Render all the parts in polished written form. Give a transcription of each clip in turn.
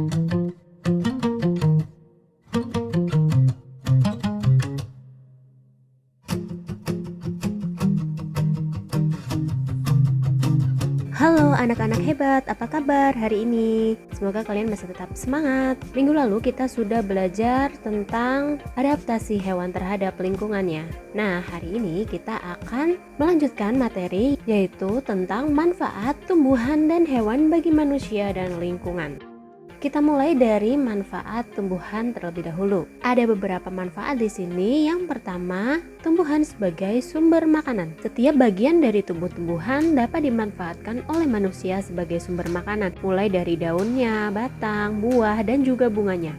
Halo anak-anak hebat, apa kabar hari ini? Semoga kalian masih tetap semangat. Minggu lalu kita sudah belajar tentang adaptasi hewan terhadap lingkungannya. Nah, hari ini kita akan melanjutkan materi yaitu tentang manfaat tumbuhan dan hewan bagi manusia dan lingkungan. Kita mulai dari manfaat tumbuhan terlebih dahulu. Ada beberapa manfaat di sini. Yang pertama, tumbuhan sebagai sumber makanan. Setiap bagian dari tumbuh-tumbuhan dapat dimanfaatkan oleh manusia sebagai sumber makanan, mulai dari daunnya, batang, buah, dan juga bunganya.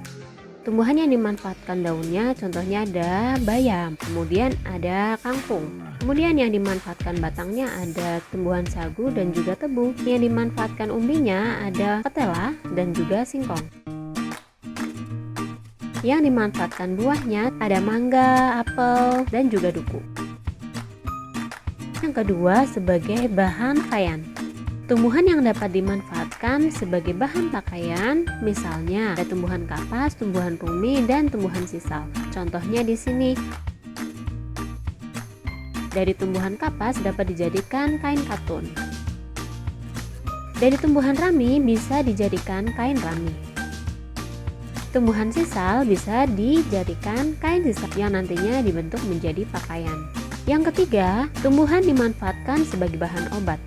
Tumbuhan yang dimanfaatkan daunnya contohnya ada bayam, kemudian ada kangkung. Kemudian yang dimanfaatkan batangnya ada tumbuhan sagu dan juga tebu. Yang dimanfaatkan umbinya ada ketela dan juga singkong. Yang dimanfaatkan buahnya ada mangga, apel, dan juga duku. Yang kedua, sebagai bahan pakaian. Tumbuhan yang dapat dimanfaatkan sebagai bahan pakaian, misalnya ada tumbuhan kapas, tumbuhan rumi, dan tumbuhan sisal. Contohnya di sini. Dari tumbuhan kapas dapat dijadikan kain katun. Dari tumbuhan rami bisa dijadikan kain rami. Tumbuhan sisal bisa dijadikan kain sisal yang nantinya dibentuk menjadi pakaian. Yang ketiga, tumbuhan dimanfaatkan sebagai bahan obat.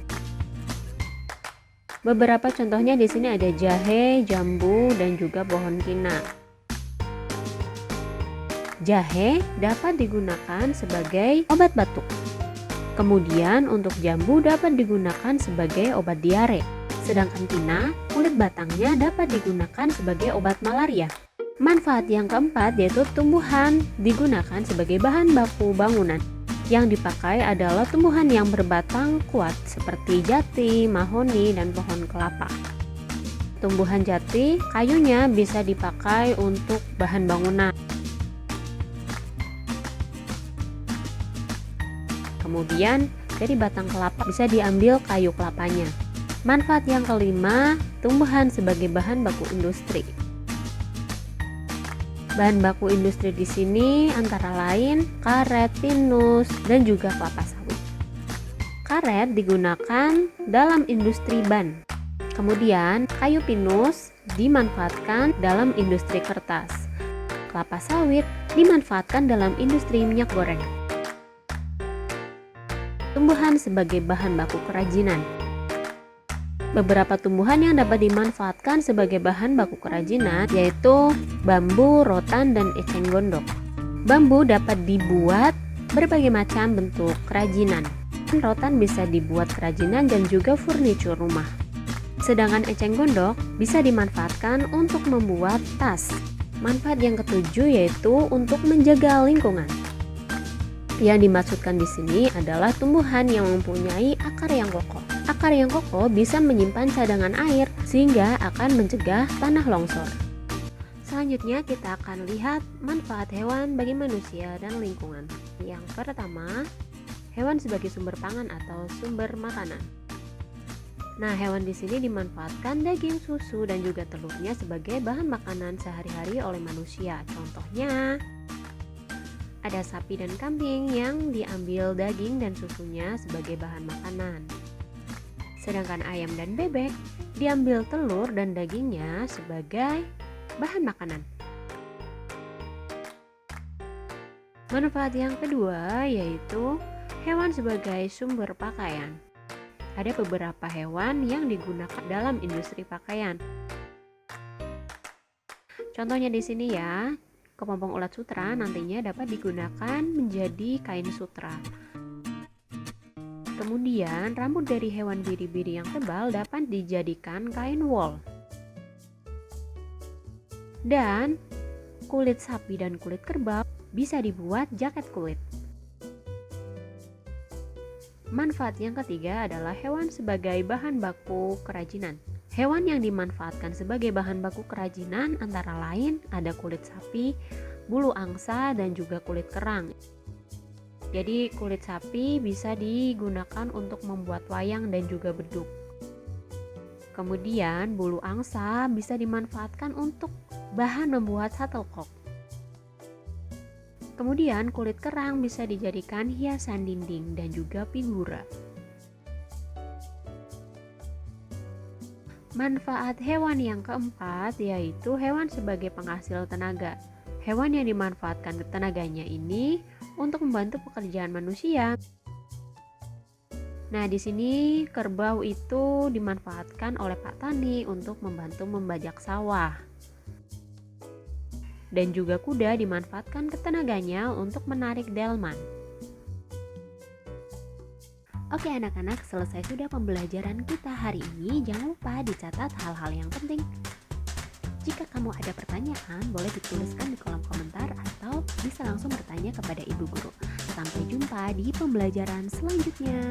Beberapa contohnya di sini ada jahe, jambu, dan juga pohon kina. Jahe dapat digunakan sebagai obat batuk. Kemudian untuk jambu dapat digunakan sebagai obat diare. Sedangkan kina, kulit batangnya dapat digunakan sebagai obat malaria. Manfaat yang keempat yaitu tumbuhan digunakan sebagai bahan baku bangunan. Yang dipakai adalah tumbuhan yang berbatang kuat seperti jati, mahoni, dan pohon kelapa. Tumbuhan jati, kayunya bisa dipakai untuk bahan bangunan. Kemudian dari batang kelapa bisa diambil kayu kelapanya. Manfaat yang kelima, tumbuhan sebagai bahan baku industri. Bahan baku industri di sini antara lain karet, pinus, dan juga kelapa sawit. Karet digunakan dalam industri ban. Kemudian kayu pinus dimanfaatkan dalam industri kertas. Kelapa sawit dimanfaatkan dalam industri minyak goreng. Tumbuhan sebagai bahan baku kerajinan. Beberapa tumbuhan yang dapat dimanfaatkan sebagai bahan baku kerajinan yaitu bambu, rotan, dan eceng gondok. Bambu dapat dibuat berbagai macam bentuk kerajinan. Rotan bisa dibuat kerajinan dan juga furnitur rumah. Sedangkan eceng gondok bisa dimanfaatkan untuk membuat tas. Manfaat yang ketujuh yaitu untuk menjaga lingkungan. Yang dimaksudkan di sini adalah tumbuhan yang mempunyai akar yang kokoh. Akar yang kokoh bisa menyimpan cadangan air sehingga akan mencegah tanah longsor. Selanjutnya kita akan lihat manfaat hewan bagi manusia dan lingkungan. Yang pertama, hewan sebagai sumber pangan atau sumber makanan. Nah, hewan di sini dimanfaatkan daging, susu, dan juga telurnya sebagai bahan makanan sehari-hari oleh manusia. Contohnya, ada sapi dan kambing yang diambil daging dan susunya sebagai bahan makanan. Sedangkan ayam dan bebek diambil telur dan dagingnya sebagai bahan makanan. Manfaat yang kedua yaitu hewan sebagai sumber pakaian. Ada beberapa hewan yang digunakan dalam industri pakaian. Contohnya di sini ya. Kepompong ulat sutra nantinya dapat digunakan menjadi kain sutra. Kemudian rambut dari hewan biri-biri yang tebal dapat dijadikan kain wol. Dan kulit sapi dan kulit kerbau bisa dibuat jaket kulit. Manfaat yang ketiga adalah hewan sebagai bahan baku kerajinan. Hewan yang dimanfaatkan sebagai bahan baku kerajinan antara lain ada kulit sapi, bulu angsa, dan juga kulit kerang. Jadi kulit sapi bisa digunakan untuk membuat wayang dan juga beduk. Kemudian bulu angsa bisa dimanfaatkan untuk bahan membuat shuttlecock. Kemudian kulit kerang bisa dijadikan hiasan dinding dan juga figura. Manfaat hewan yang keempat yaitu hewan sebagai penghasil tenaga. Hewan yang dimanfaatkan tenaganya ini untuk membantu pekerjaan manusia. Nah, di sini kerbau itu dimanfaatkan oleh Pak Tani untuk membantu membajak sawah. Dan juga kuda dimanfaatkan tenaganya untuk menarik delman. Oke anak-anak, selesai sudah pembelajaran kita hari ini. Jangan lupa dicatat hal-hal yang penting. Jika kamu ada pertanyaan, boleh dituliskan di kolom komentar atau bisa langsung bertanya kepada ibu guru. Sampai jumpa di pembelajaran selanjutnya.